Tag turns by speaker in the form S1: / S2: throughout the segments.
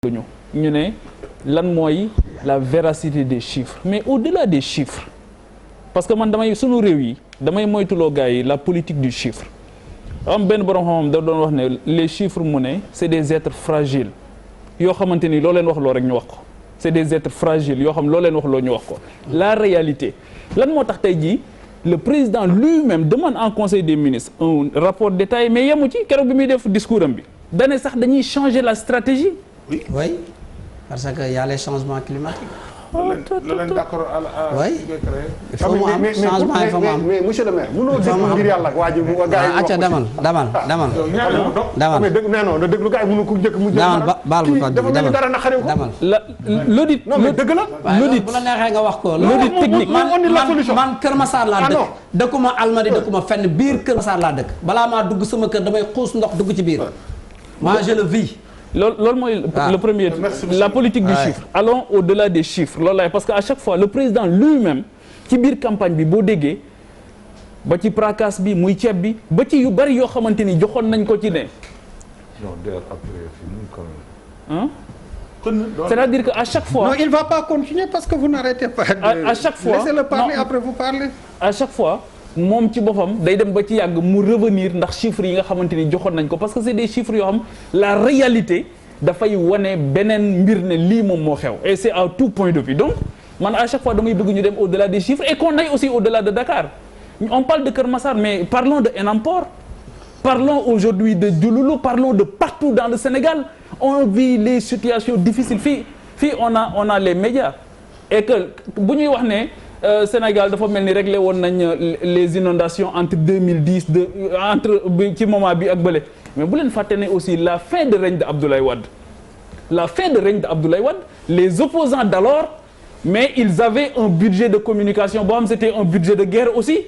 S1: ñu ne lan mooy la véracité des chiffres mais au-delà des chiffres parce que man sunu réew yi damay moytuloo gars yi la politique du chiffre am benn borom xam-xam da doon wax ne les chiffres mu ne c'est des êtres fragiles yoo xamante ni loo leen wax loo rek ñu wax ko c'est des êtres fragiles yoo xam loo leen wax loo ñu wax ko la réalité lan moo tax tey jii le président lui-même demande en conseil des ministres un rapport détaillé mais yemu ci keroog bi muy def discours am bi dane sax dañuy changer la stratégie.
S2: Oui, parce que y a les changements climatiques.
S3: d'accord
S2: oui. il faut mu am changement il faut mu am
S3: mais monsieur le maire. mënoo déglu ngir yàlla waa ji gars yi
S2: acca demal
S3: mais dégg non da déglu gars yi mënu ko njëkk mu
S2: baal ma
S3: dafa mel ni dara naqari ko
S2: demal
S1: l'audit
S3: non mais dëgg la
S1: l'audit
S2: bu la neexee nga wax ko
S1: l'audit technique
S2: man Kër Massar laa dëkk dëkkuma Almadi dëkkuma fenn biir Kër Massar laa dëkk balaa maa dugg sama kër damay xuus ndox dugg ci biir moi je le vis.
S1: loolu mooy le premier la politique du chiffre allons au-delà des chiffres loolu laay parce que à chaque fois le président lui-même ci biir campagne bi boo déggee ba ci prakas bi muy ceeb bi ba ci yu bari yoo xamante ni joxoon nañ ko ci ne c'est-à-dire que à chaque fois
S4: non il va pas continuer parce que vous n'arrêtez pas
S1: à chaque fois
S4: laissez-le parler après vous parlez
S1: à chaque fois moom ci boppam day dem ba ci yàgg mu revenir ndax chiffres yi nga xamante ni joxoon nañ ko parce que c'est des chiffres yoo xam la réalité dafay wane beneen mbir ne lii moom moo xew et c'est à tout point de vue donc man à chaque fois damay bëgg ñu dem au-delà des chiffres et qu'on aille aussi au-delà de Dakar on parle de Keur Massar mais parlons de Enampor parlons aujourd'hui de Diouloulou parlons de partout dans le Sénégal on vit les situations difficiles fii on a les médias et que bu ñuy wax ne Sénégal dafa mel ni réglé woon nañ les inondations entre 2010 entre ci moment bi ak bële mais bu leen fàtte ne aussi la fin de règne de Abdoulaye Wade les opposants d'alors mais ils avaient un budget de communication boo xam c'était un budget de guerre aussi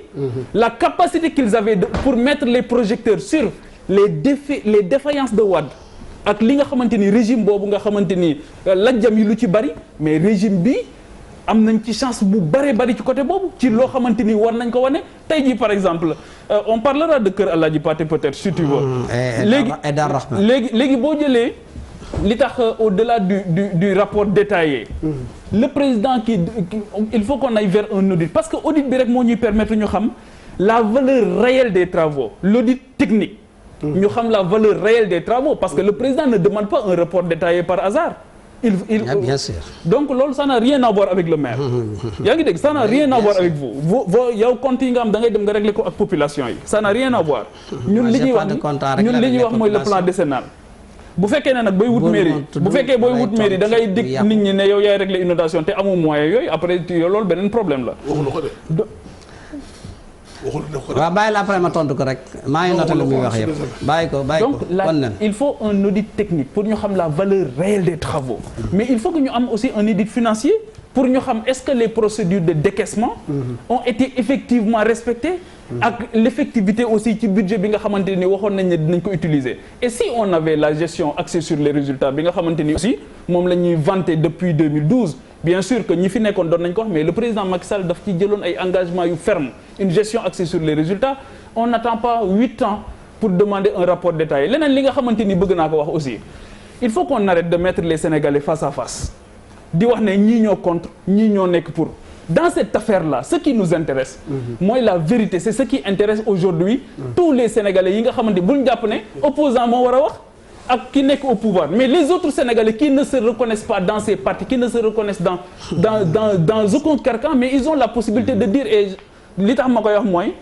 S1: la capacité qu'ils avaient pour mettre les projecteurs sur les défaillances de Wade ak li nga xamante ni régime boobu nga xamante ni lajjam yi lu ci bari mais régime bi am nañ ci chance bu bari ci côté boobu ci loo xamante ni war nañ ko wane tey jii par exemple on parlera de Kër Alaaji Pathé peut-être si tu veux léegi boo jëlee li tax au-delà du rapport détaillé le président il faut qu'on aille vers un audit parce que audit bi rek moo ñuy permettre ñu xam la valeur réelle des travaux l'audit technique ñu xam la valeur réelle des travaux parce que le président ne demande pas un rapport détaillé par hasard
S2: bien sûr.
S1: donc loolu ça n'a rien à voir avec le maire. yaa ngi dégg ça n'a rien à voir avec vous yow compte yi nga am da ngay dem nga régler ko ak population yi. ça n'a rien à voir. ñun li ñuy wax mooy le plan décennal. bu fekkee ne nag booy wut mairie bu fekkee booy wut mairie da ngay dig nit ñi ne yow yaay régler inondation te amoo moyen yooyu après loolu beneen problème la.
S2: waaw bàyyi la après ma tontu ko rek maa ngi noté lu muy wax yëpp bàyyi ko
S1: donc il faut un audit technique pour ñu xam la valeur réelle des travaux mais il faut que ñu am aussi un audit financier pour ñu xam est-ce que les procédures de décaissement ont été effectivement respectées ak l'effectivité aussi ci budget bi nga xamante ni waxoon nañ ne dinañ ko utiliser et si on avait la gestion axée sur les résultats bi nga xamante ni aussi moom la ñuy vanter depuis 2012 bien sûr que ñi fi nekkoon doon nañ ko wax mais le président Macky Sall daf ci jëloon ay engagements yu ferme une gestion axée sur les résultats on n'attend pas 8 ans pour demander un rapport détaillé leneen li nga xamante ni bëgg naa ko wax aussi il faut qu'on arrête de mettre les Sénégalais face à face di wax ne ñii ñoo contre ñii ñoo nekk pour dans cette affaire-là ce qui nous intéresse mooy la vérité c'est ce qui intéresse aujourd'hui tous les Sénégalais yi nga xamante bul jàpp ne opposant moo war a wax ak ki nekk au pouvoir mais les autres Sénégalais qui ne se reconnaissent pas dans ces partis qui ne se reconnaissent dans aucun carcan mais ils ont la possibilité de dire et li tax ma koy wax mooy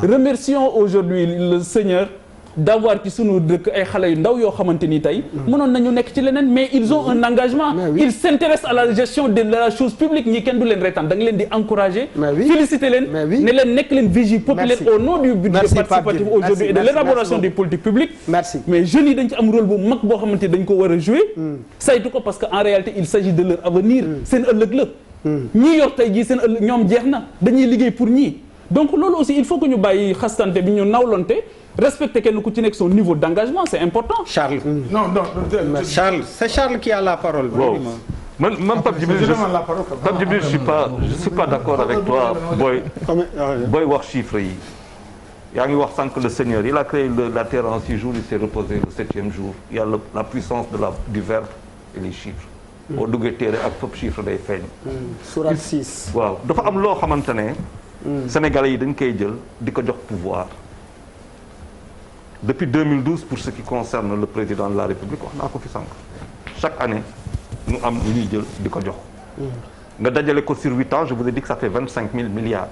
S1: remercions aujourd'hui le Seigneur d'avoir ci sunu dëkk ay xale yu ndaw yoo xamante ni tey mënoon nañu nekk ci leneen mais ils ont un engagement ils s'intéressent à la gestion de la chose publique ñi kenn du leen reetaan da nga leen di encourager féliciter leen ne leen nekk leen vigie populaire au nom du budget participatif aujourd'hui et de l'élaboration des politiques publiques mais jeunes yi dañ ci am rôle bu mag boo xamante ni dañ ko war a jouer saytu ko parce que en réalité il s'agit de leur avenir seen ëllëg la ñii yor tey jii seen ëllëg ñoom jeex na dañuy liggéey pour ñii donc loolu aussi il faut que ñu bàyyi xastante bi ñu nawlonte respecter kenn ku ci nekk son niveau d'engagement c'est important.
S4: Charles. Non, Charles, c'est Charles qui a la parole.
S5: Bon. Même Pape Djibril, je suis pas d'accord avec toi booy wax chiffres yi. yaa ngi wax sànq le Seigneur il a créé la terre en 6 jours il s'est reposé le 7e jour il y a la puissance du verbe et les chiffres. boo duggee téere ak fop chiffre day feeñ.
S2: Sourate 6.
S5: waaw dafa am loo xamante ne. Sénégalais yi dañ koy jël di ko jox pouvoir. Depuis 2012 pour ce qui concerne le président de la République wax naa ko fi sànq chaque année ñu am lu ñuy jël di ko jox. nga dajale ko sur 8 ans je vous ai dit que ça fait 25 000 milliards.